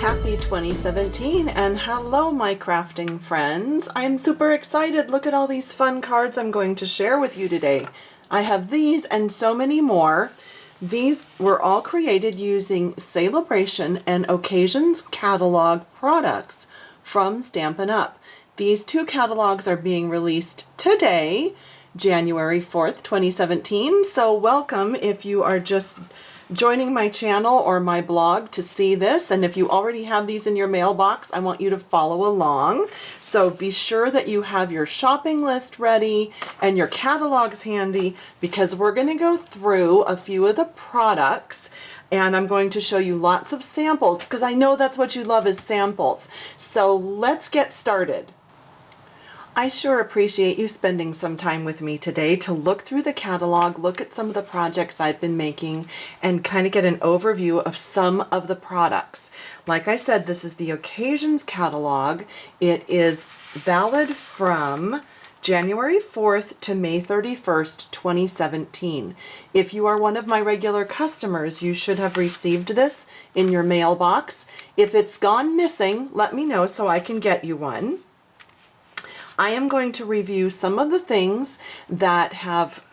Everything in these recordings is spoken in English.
Happy 2017 and hello my crafting friends. I'm super excited. Look at all these fun cards I'm going to share with you today. I have these and so many more. These were all created using Bration and Occasions catalog products from Stampin' UP. These two catalogs are being released today, January 4th, 2017. So welcome if you are just joining my channel or my blog to see this, and if you already have these in your mailbox, I want you to follow along. So be sure that you have your shopping list ready and your catalogs handy, because we're going to go through a few of the products and I'm going to show you lots of samples, because I know that's what you love is samples. So let's get started. I sure appreciate you spending some time with me today to look through the catalog, look at some of the projects I've been making, and kind of get an overview of some of the products. Like I said, this is the Occasions catalog. It is valid from January 4th to May 31st, 2017. If you are one of my regular customers, you should have received this in your mailbox. If it's gone missing, let me know so I can get you one. I am going to review some of the things that have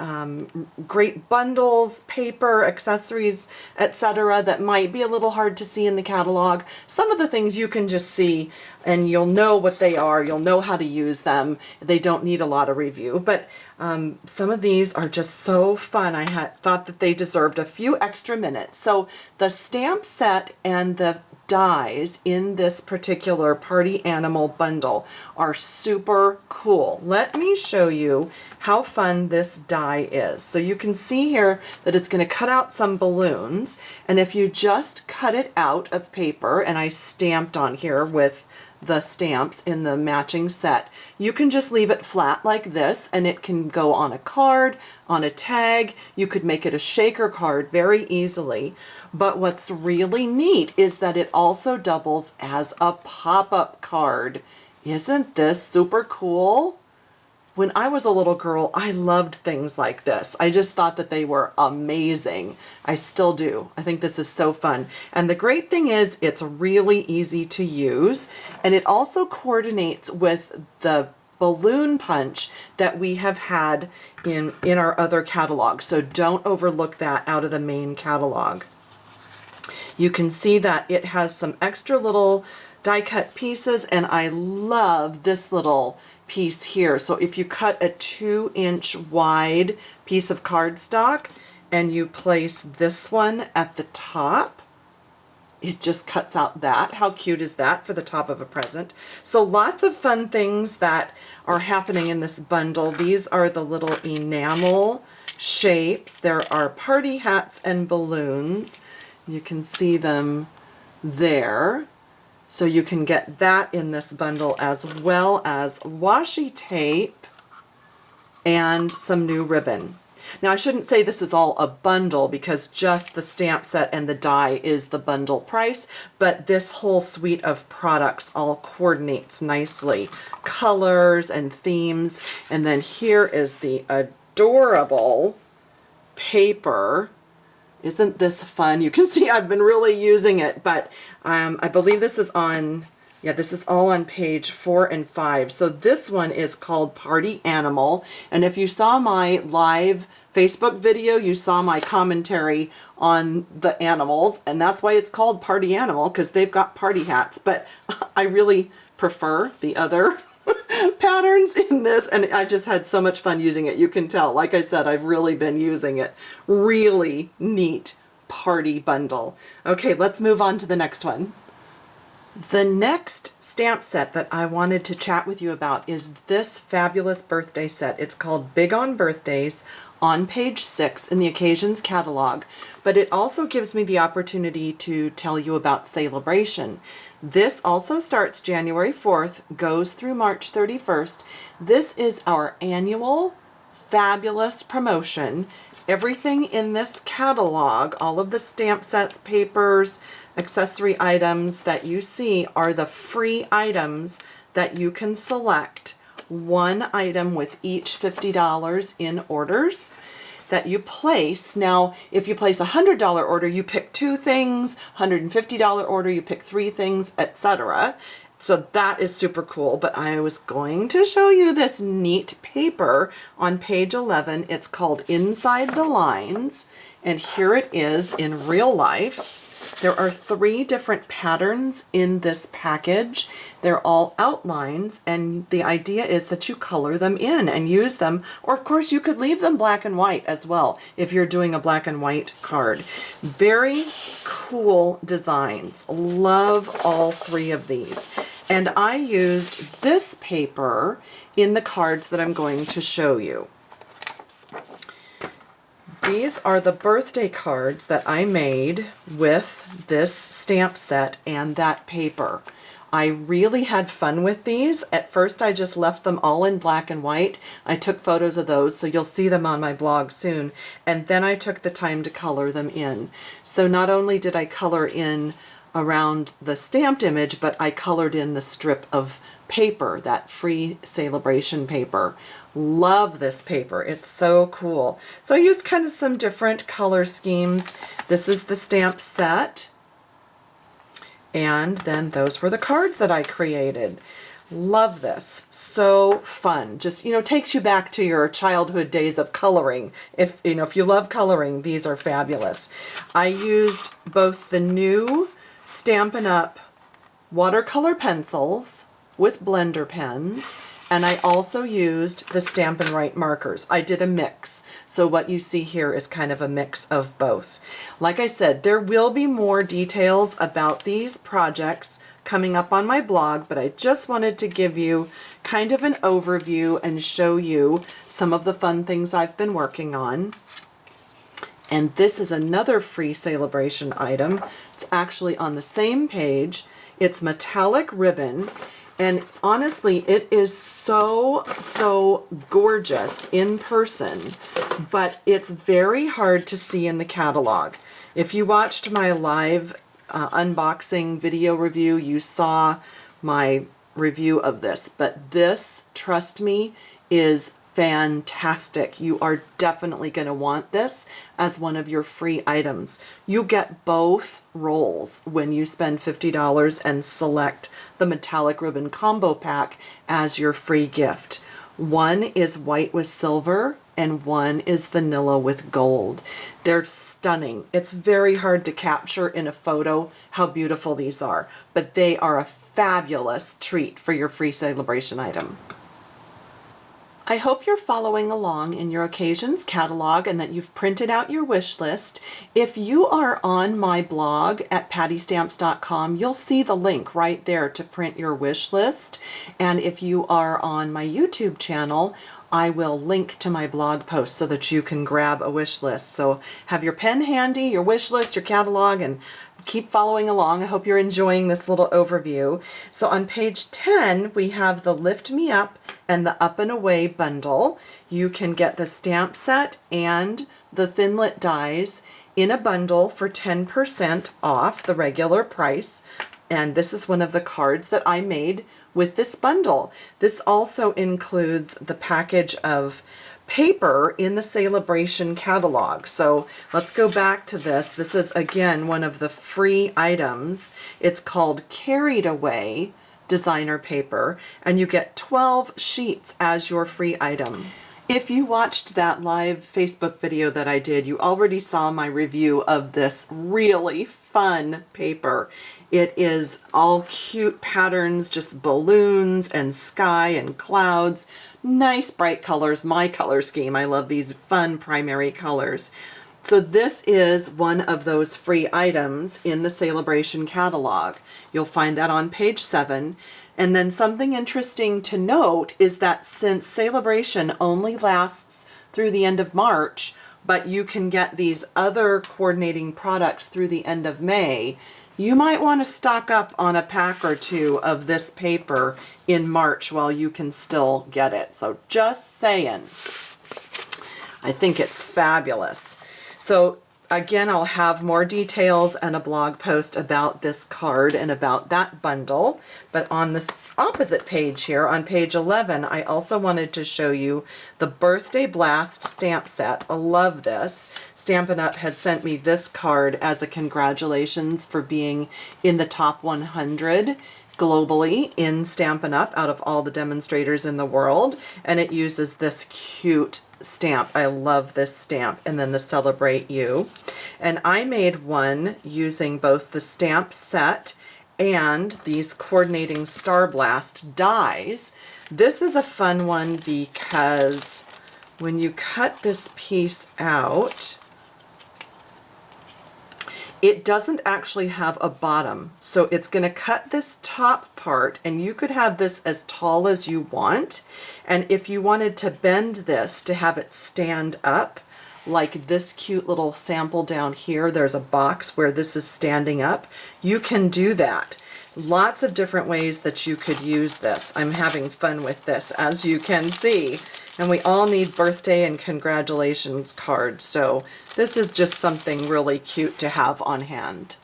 great bundles, paper, accessories, etc. that might be a little hard to see in the catalog. Some of the things you can just see and you'll know what they are, you'll know how to use them. They don't need a lot of review, but some of these are just so fun. I thought that they deserved a few extra minutes. So the stamp set and the dies in this particular party animal bundle are super cool. Let me show you how fun this die is. So you can see here that it's going to cut out some balloons, and if you just cut it out of paper, and I stamped on here with the stamps in the matching set, you can just leave it flat like this and it can go on a card, on a tag. You could make it a shaker card very easily. But what's really neat is that it also doubles as a pop-up card. Isn't this super cool? When I was a little girl, I loved things like this. I just thought that they were amazing. I still do. I think this is so fun. And the great thing is it's really easy to use, and it also coordinates with the balloon punch that we have had in our other catalog. So don't overlook that out of the main catalog. You can see that it has some extra little die cut pieces, and I love this little piece here. So if you cut a 2-inch wide piece of cardstock and you place this one at the top, it just cuts out that. How cute is that for the top of a present? So lots of fun things that are happening in this bundle. These are the little enamel shapes. There are party hats and balloons. You can see them there. So you can get that in this bundle, as well as washi tape and some new ribbon. Now I shouldn't say this is all a bundle, because just the stamp set and the die is the bundle price, but this whole suite of products all coordinates nicely. Colors and themes. And then here is the adorable paper. Isn't this fun? You can see I've been really using it, but I believe this is on, yeah, this is all on page 4 and 5. So this one is called Party Animal, and if you saw my live Facebook video, you saw my commentary on the animals, and that's why it's called Party Animal, because they've got party hats, but I really prefer the other patterns in this, and I just had so much fun using it. You can tell, like I said, I've really been using it. Really neat party bundle. Okay, let's move on to the next one. The next stamp set that I wanted to chat with you about is this fabulous birthday set. It's called Big on Birthdays, on page 6 in the Occasions catalog, but it also gives me the opportunity to tell you about Celebration. This also starts January 4th, goes through March 31st. This is our annual fabulous promotion. Everything in this catalog, all of the stamp sets, papers, accessory items that you see are the free items that you can select. One item with each $50 in orders. that you place. Now, if you place a $100 order, you pick 2 things, $150 order, you pick 3 things, etc. So that is super cool, but I was going to show you this neat paper on page 11. It's called Inside the Lines, and here it is in real life. There are 3 different patterns in this package. They're all outlines, and the idea is that you color them in and use them, or of course you could leave them black and white as well if you're doing a black and white card. Very cool designs. Love all 3 of these. And I used this paper in the cards that I'm going to show you. These are the birthday cards that I made with this stamp set and that paper. I really had fun with these. At first I just left them all in black and white. I took photos of those, so you'll see them on my blog soon. And then I took the time to color them in. So not only did I color in around the stamped image, but I colored in the strip of paper, that free Celebration paper. Love this paper. It's so cool. So I used kind of some different color schemes. This is the stamp set. And then those were the cards that I created. Love this. So fun. Just, takes you back to your childhood days of coloring. If you love coloring, these are fabulous. I used both the new Stampin' Up! Watercolor pencils with blender pens, and I also used the Stampin' Write markers. I did a mix, so what you see here is kind of a mix of both. Like I said, there will be more details about these projects coming up on my blog, but I just wanted to give you kind of an overview and show you some of the fun things I've been working on. And this is another free Celebration item. It's actually on the same page. It's metallic ribbon, and honestly, it is so gorgeous in person, but it's very hard to see in the catalog. If you watched my live unboxing video review, you saw my review of this, but this, trust me, is fantastic. You are definitely going to want this as one of your free items. You get both rolls when you spend $50 and select the metallic ribbon combo pack as your free gift. One is white with silver and one is vanilla with gold. They're stunning. It's very hard to capture in a photo how beautiful these are, but they are a fabulous treat for your free Celebration item. I hope you're following along in your occasions catalog and that you've printed out your wish list. If you are on my blog at pattystamps.com, you'll see the link right there to print your wish list. And if you are on my YouTube channel, I will link to my blog post so that you can grab a wish list. So have your pen handy, your wish list, your catalog, and keep following along. I hope you're enjoying this little overview. So on page 10, we have the Lift Me Up and the Up and Away bundle. You can get the stamp set and the Thinlit dies in a bundle for 10% off the regular price. And this is one of the cards that I made with this bundle. This also includes the package of paper in the Celebration catalog. So let's go back to this. This is again one of the free items. It's called Carried Away designer paper, and you get 12 sheets as your free item. If you watched that live Facebook video that I did, you already saw my review of this really fun paper. It is all cute patterns, just balloons and sky and clouds. Nice bright colors, my color scheme. I love these fun primary colors. So this is one of those free items in the Celebration catalog. You'll find that on page 7. And then something interesting to note is that since Celebration only lasts through the end of March, but you can get these other coordinating products through the end of May, you might want to stock up on a pack or 2 of this paper in March while you can still get it. So just saying. I think it's fabulous. So Again, I'll have more details and a blog post about this card and about that bundle. But on this opposite page here, on page 11, I also wanted to show you the Birthday Blast stamp set. I love this. Stampin' Up! Had sent me this card as a congratulations for being in the top 100 globally in Stampin' Up! Out of all the demonstrators in the world. And it uses this cute stamp. I love this stamp, and then the Celebrate You. And I made one using both the stamp set and these coordinating Star Blast dies. This is a fun one because when you cut this piece out, it doesn't actually have a bottom. So it's going to cut this top part, and you could have this as tall as you want. And if you wanted to bend this to have it stand up, like this cute little sample down here, there's a box where this is standing up, you can do that. Lots of different ways that you could use this. I'm having fun with this, as you can see. And we all need birthday and congratulations cards, so this is just something really cute to have on hand.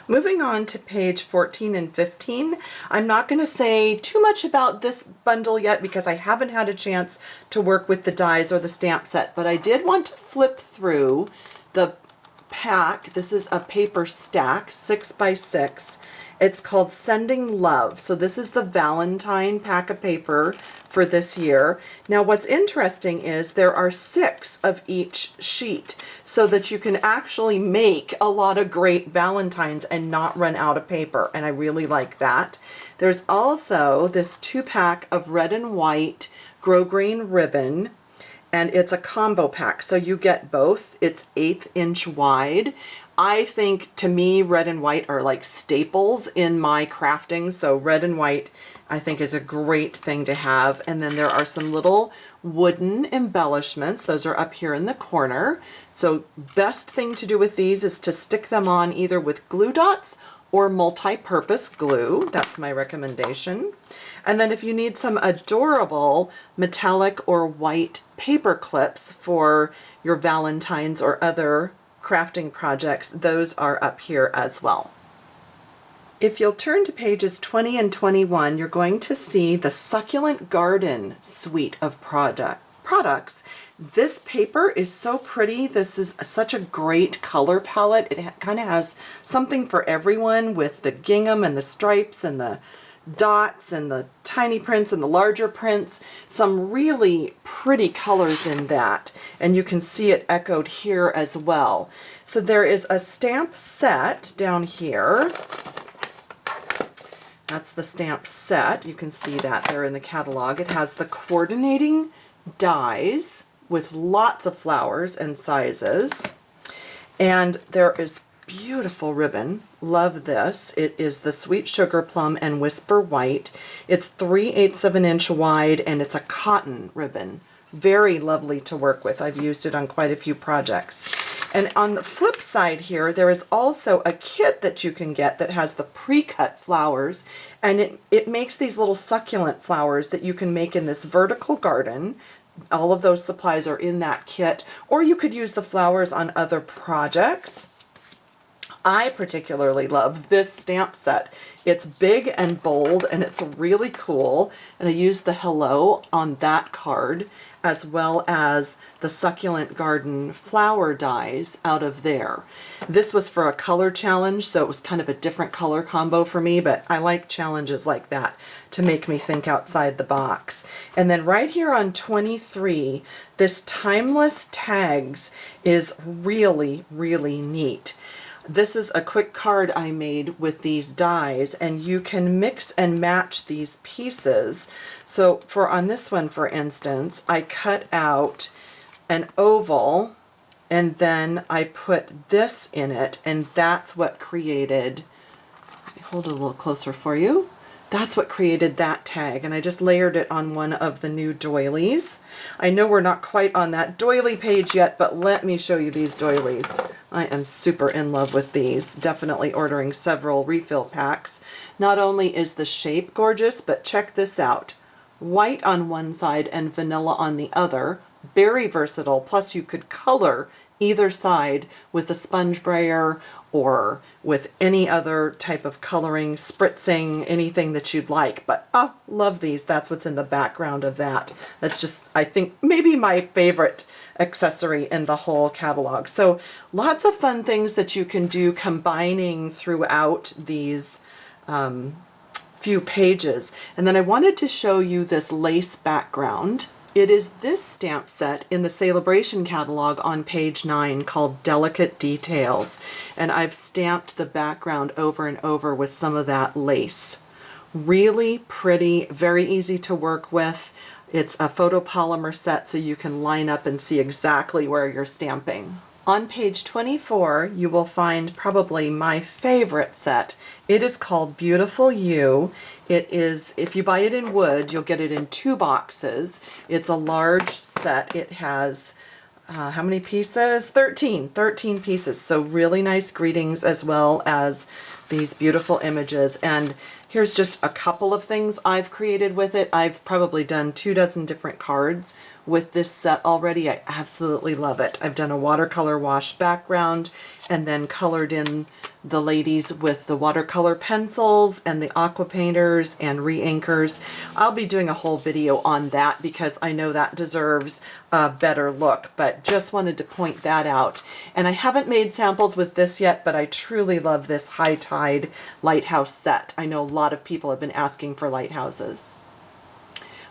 Moving on to page 14 and 15, I'm not going to say too much about this bundle yet because I haven't had a chance to work with the dies or the stamp set, but I did want to flip through the pack. This is a paper stack, 6x6. It's called Sending Love. So this is the Valentine pack of paper for this year. Now what's interesting is there are 6 of each sheet so that you can actually make a lot of great Valentines and not run out of paper. And I really like that. There's also this 2-pack of red and white grosgrain ribbon, and it's a combo pack. So you get both. It's 1/8 inch wide. I think, to me, red and white are like staples in my crafting. So red and white, I think, is a great thing to have. And then there are some little wooden embellishments. Those are up here in the corner. So best thing to do with these is to stick them on either with glue dots or multi-purpose glue. That's my recommendation. And then if you need some adorable metallic or white paper clips for your Valentines or other crafting projects, those are up here as well. If you'll turn to pages 20 and 21, you're going to see the Succulent Garden suite of products. This paper is so pretty. This is such a great color palette. It kind of has something for everyone with the gingham and the stripes and the dots and the tiny prints and the larger prints. Some really pretty colors in that, and you can see it echoed here as well. So there is a stamp set down here. That's the stamp set. You can see that there in the catalog. It has the coordinating dies with lots of flowers and sizes, and there is beautiful ribbon. Love this. It is the Sweet Sugar Plum and Whisper White. It's 3/8 of an inch wide, and it's a cotton ribbon. Very lovely to work with. I've used it on quite a few projects. And on the flip side here, there is also a kit that you can get that has the pre-cut flowers, and it makes these little succulent flowers that you can make in this vertical garden. All of those supplies are in that kit, or you could use the flowers on other projects. I particularly love this stamp set. It's big and bold, and it's really cool. And I used the hello on that card, as well as the Succulent Garden flower dies out of there. This was for a color challenge, so it was kind of a different color combo for me, but I like challenges like that to make me think outside the box. And then right here on 23, this Timeless Tags is really, really neat. This is a quick card I made with these dies, and you can mix and match these pieces. So for on this one, for instance, I cut out an oval, and then I put this in it, and that's what created, let me hold it a little closer for you. That's what created that tag, and I just layered it on one of the new doilies. I know we're not quite on that doily page yet, but let me show you these doilies. I am super in love with these. Definitely ordering several refill packs. Not only is the shape gorgeous, but check this out. White on one side and vanilla on the other, very versatile. Plus you could color either side with a sponge brayer or with any other type of coloring, spritzing, anything that you'd like. But love these. That's what's in the background of that. That's just, I think, maybe my favorite accessory in the whole catalog. So lots of fun things that you can do combining throughout these few pages. And then I wanted to show you this lace background. It is this stamp set in the Celebration catalog on page 9 called Delicate Details. And I've stamped the background over and over with some of that lace. Really pretty, very easy to work with. It's a photopolymer set so you can line up and see exactly where you're stamping. On page 24, you will find probably my favorite set. It is called Beautiful You. It is, if you buy it in wood, you'll get it in 2 boxes. It's a large set. It has, how many pieces? 13 pieces. So really nice greetings as well as these beautiful images. And here's just a couple of things I've created with it. I've probably done 24 different cards with this set already. I absolutely love it. I've done a watercolor wash background and then colored in the ladies with the watercolor pencils and the aqua painters and re-inkers. I'll be doing a whole video on that because I know that deserves a better look, but just wanted to point that out. And I haven't made samples with this yet, but I truly love this High Tide lighthouse set. I know a lot of people have been asking for lighthouses.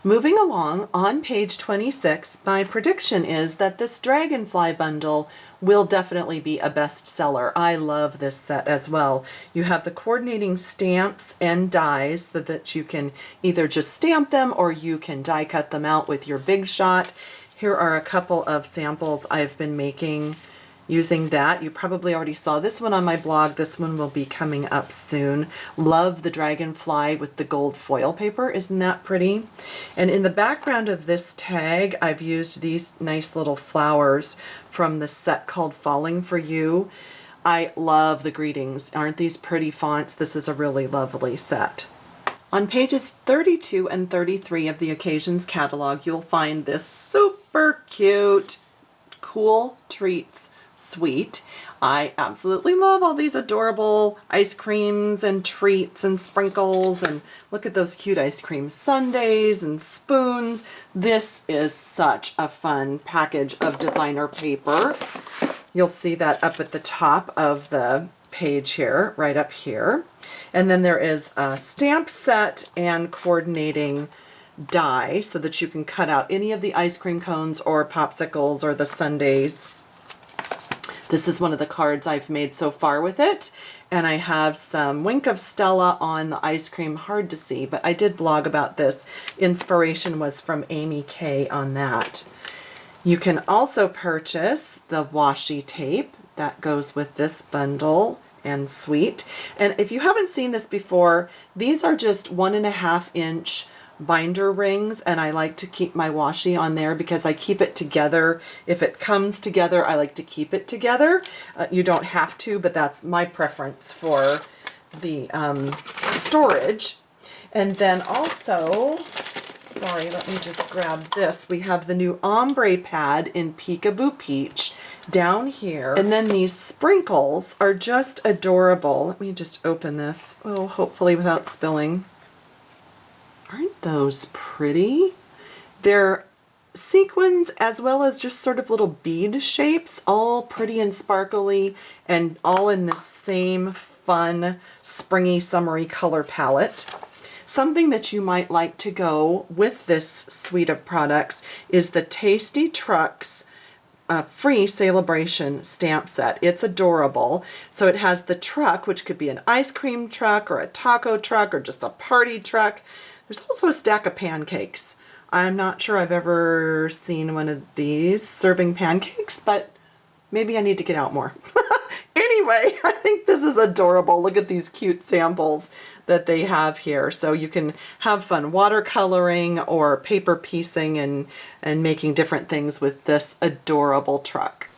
Moving along, on page 26, my prediction is that this Dragonfly Bundle will definitely be a bestseller. I love this set as well. You have the coordinating stamps and dies so that you can either just stamp them or you can die cut them out with your Big Shot. Here are a couple of samples I've been making using that. You probably already saw this one on my blog. This one will be coming up soon. Love the dragonfly with the gold foil paper. Isn't that pretty? And in the background of this tag, I've used these nice little flowers from the set called Falling for You. I love the greetings. Aren't these pretty fonts? This is a really lovely set. On pages 32 and 33 of the Occasions catalog, you'll find this super cute Cool Treats suite. I absolutely love all these adorable ice creams and treats and sprinkles, and look at those cute ice cream sundaes and spoons. This is such a fun package of designer paper. You'll see that up at the top of the page here, right up here. And then there is a stamp set and coordinating die so that you can cut out any of the ice cream cones or popsicles or the sundaes. This is one of the cards I've made so far with it. And I have some Wink of Stella on the ice cream, hard to see, but I did blog about this. Inspiration was from Amy Kay on that. You can also purchase the washi tape that goes with this bundle and suite. And if you haven't seen this before, these are just 1.5 inch binder rings, and I like to keep my washi on there because I keep it together. If it comes together, I like to keep it together. You don't have to, but that's my preference for the storage. And then also, sorry, let me just grab this. We have the new ombre pad in Peekaboo Peach down here. And then these sprinkles are just adorable. Let me just open this. Oh, hopefully without spilling. Aren't those pretty? They're sequins as well as just sort of little bead shapes, all pretty and sparkly and all in the same fun, springy, summery color palette. Something that you might like to go with this suite of products is the Tasty Trucks free Celebration stamp set. It's adorable. So it has the truck, which could be an ice cream truck or a taco truck or just a party truck. There's also a stack of pancakes. I'm not sure I've ever seen one of these serving pancakes, but maybe I need to get out more. Anyway, I think this is adorable. Look at these cute samples that they have here. So you can have fun watercoloring or paper piecing and making different things with this adorable truck.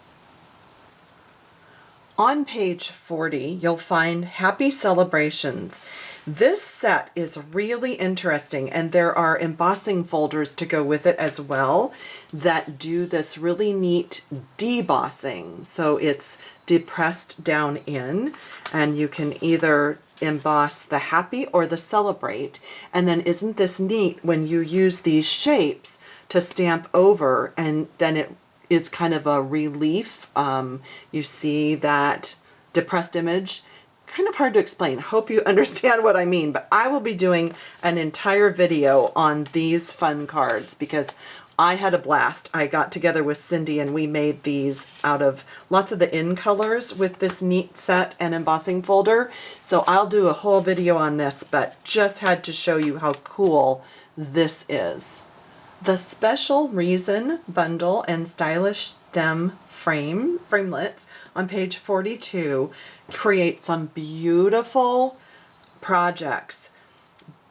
On page 40, you'll find Happy Celebrations. This set is really interesting, and there are embossing folders to go with it as well that do this really neat debossing. So it's depressed down in, and you can either emboss the happy or the celebrate. And then isn't this neat when you use these shapes to stamp over, and then it is kind of a relief. You see that depressed image. Kind of hard to explain. Hope you understand what I mean, but I will be doing an entire video on these fun cards because I had a blast. I got together with Cindy and we made these out of lots of the in colors with this neat set and embossing folder. So I'll do a whole video on this, but just had to show you how cool this is. The Special Reason Bundle and Stylish Stem framelits on page 42 create some beautiful projects.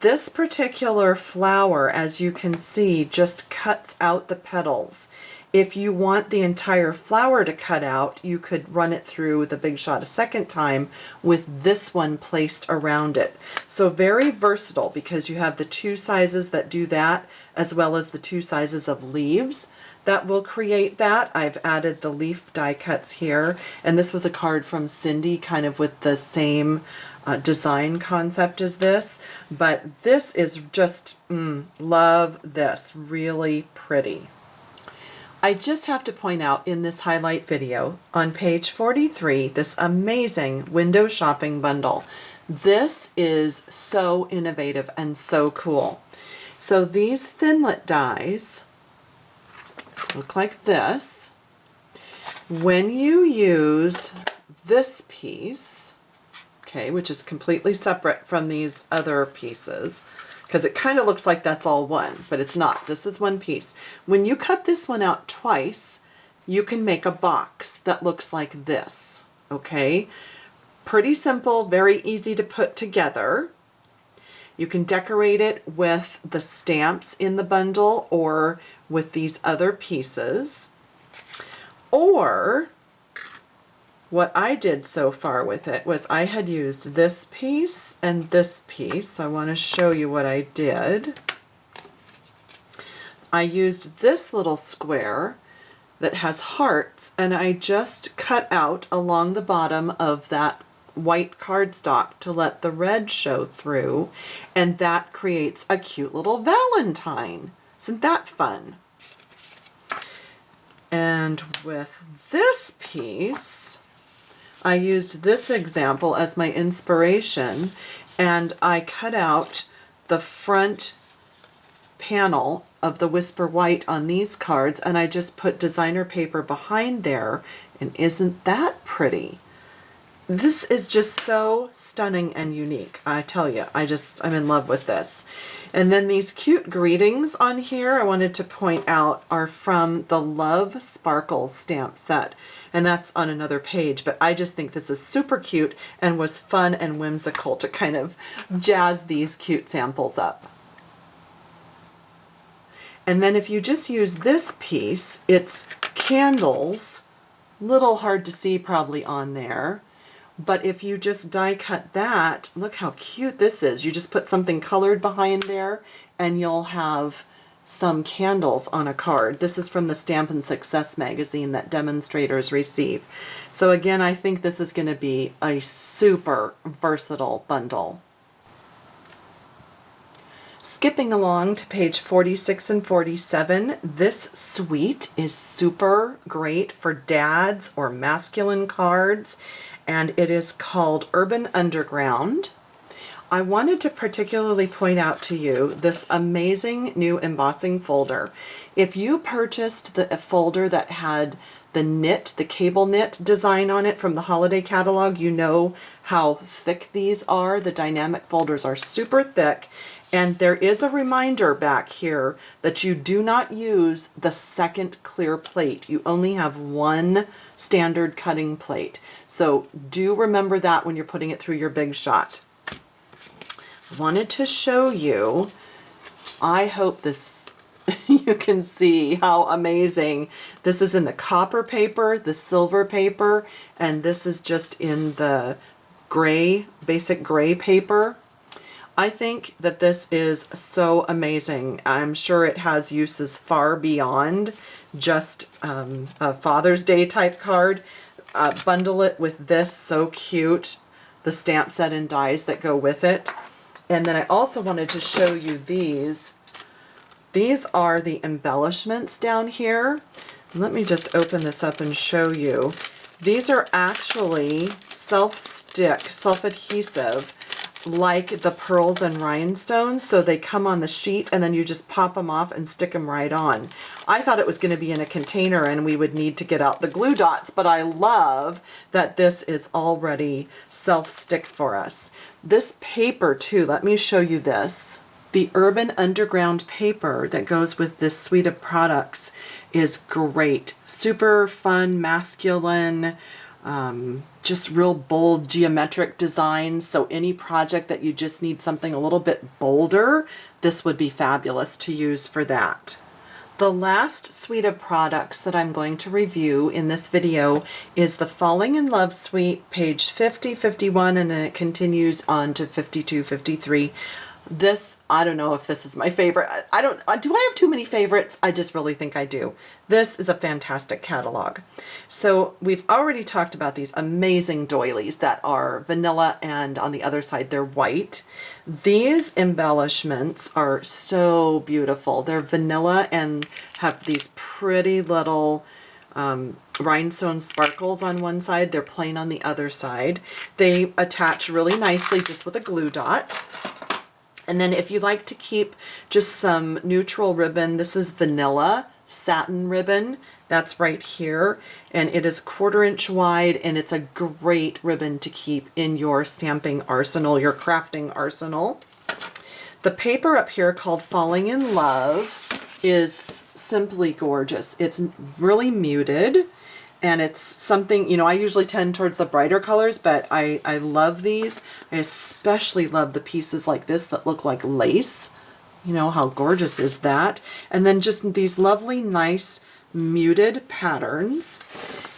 This particular flower, as you can see, just cuts out the petals. If you want the entire flower to cut out, you could run it through the Big Shot a second time with this one placed around it. So very versatile because you have the two sizes that do that as well as the two sizes of leaves that will create that. I've added the leaf die cuts here, and this was a card from Cindy kind of with the same design concept as this, but this is just, love this, really pretty. I just have to point out in this highlight video on page 43, this amazing window shopping bundle. This is so innovative and so cool. So these thinlet dies look like this. When you use this piece, okay, which is completely separate from these other pieces, because it kind of looks like that's all one, but it's not. This is one piece. When you cut this one out twice, you can make a box that looks like this, okay? Pretty simple, very easy to put together. You can decorate it with the stamps in the bundle or with these other pieces. Or what I did so far with it was I had used this piece and this piece. So I want to show you what I did. I used this little square that has hearts, and I just cut out along the bottom of that white cardstock to let the red show through, and that creates a cute little Valentine. Isn't that fun? And with this piece, I used this example as my inspiration, and I cut out the front panel of the Whisper White on these cards, and I just put designer paper behind there, and isn't that pretty? This is just so stunning and unique. I tell you, I'm in love with this. And then these cute greetings on here I wanted to point out are from the Love Sparkles stamp set. And that's on another page, but I just think this is super cute and was fun and whimsical to kind of jazz these cute samples up. And then if you just use this piece, it's candles, little hard to see probably on there. But if you just die cut that, look how cute this is. You just put something colored behind there and you'll have some candles on a card. This is from the Stampin' Success magazine that demonstrators receive. So again, I think this is going to be a super versatile bundle. Skipping along to page 46 and 47, this suite is super great for dads or masculine cards, and it is called Urban Underground. I wanted to particularly point out to you this amazing new embossing folder. If you purchased a folder that had the knit, the cable knit design on it from the holiday catalog, you know how thick these are. The dynamic folders are super thick, and there is a reminder back here that you do not use the second clear plate. You only have one standard cutting plate. So do remember that when you're putting it through your Big Shot. Wanted to show you, I hope this you can see how amazing this is in the copper paper, the silver paper, and this is just in the gray, basic gray paper. I think that this is so amazing. I'm sure it has uses far beyond just a Father's Day type card. Bundle it with this, so cute. The stamp set and dies that go with it. And then I also wanted to show you these. These are the embellishments down here. Let me just open this up and show you. These are actually self-stick, self-adhesive, like the pearls and rhinestones. So they come on the sheet and then you just pop them off and stick them right on. I thought it was going to be in a container and we would need to get out the glue dots, but I love that this is already self-stick for us. This paper too, let me show you this. The Urban Underground paper that goes with this suite of products is great. Super fun, masculine, just real bold geometric designs. So any project that you just need something a little bit bolder, this would be fabulous to use for that. The last suite of products that I'm going to review in this video is the Falling in Love suite, page 50, 51, and then it continues on to 52, 53. This, I don't know if this is my favorite. Do I have too many favorites? I just really think I do. This is a fantastic catalog. So we've already talked about these amazing doilies that are vanilla and on the other side they're white. These embellishments are so beautiful. They're vanilla and have these pretty little rhinestone sparkles on one side. They're plain on the other side. They attach really nicely just with a glue dot. And then if you like to keep just some neutral ribbon, this is vanilla satin ribbon. That's right here. And it is 1/4 inch wide and it's a great ribbon to keep in your stamping arsenal, your crafting arsenal. The paper up here called Falling in Love is simply gorgeous. It's really muted. And it's something, you know, I usually tend towards the brighter colors, but I love these. I especially love the pieces like this that look like lace. You know, how gorgeous is that? And then just these lovely, nice, muted patterns.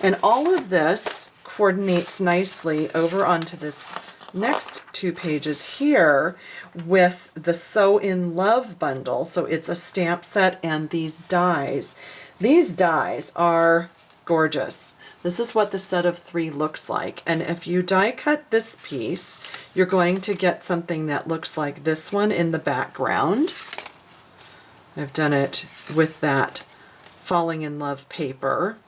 And all of this coordinates nicely over onto this next 2 pages here with the Sew in Love bundle. So it's a stamp set and these dies. These dies are gorgeous. This is what the set of 3 looks like. And if you die cut this piece, you're going to get something that looks like this one in the background. I've done it with that Falling in Love paper.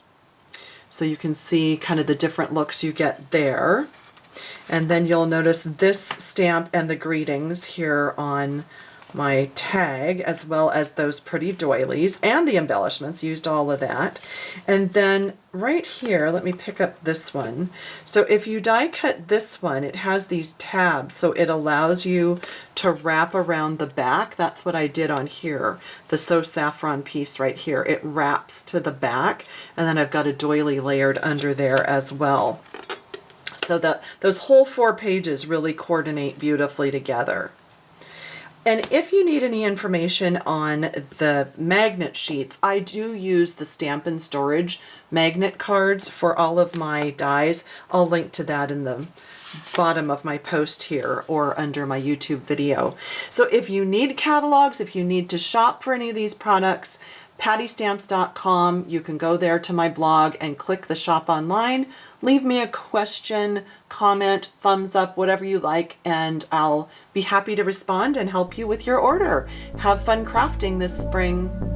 So you can see kind of the different looks you get there. And then you'll notice this stamp and the greetings here on my tag, as well as those pretty doilies and the embellishments, used all of that. And then right here, let me pick up this one. So if you die cut this one, it has these tabs, so it allows you to wrap around the back. That's what I did on here. The So Saffron piece right here, it wraps to the back, and then I've got a doily layered under there as well. So those whole 4 pages really coordinate beautifully together. And if you need any information on the magnet sheets, I do use the Stampin' Storage magnet cards for all of my dies. I'll link to that in the bottom of my post here or under my YouTube video. So if you need catalogs, if you need to shop for any of these products, pattystamps.com, you can go there to my blog and click the shop online. Leave me a question, comment, thumbs up, whatever you like, and I'll be happy to respond and help you with your order. Have fun crafting this spring.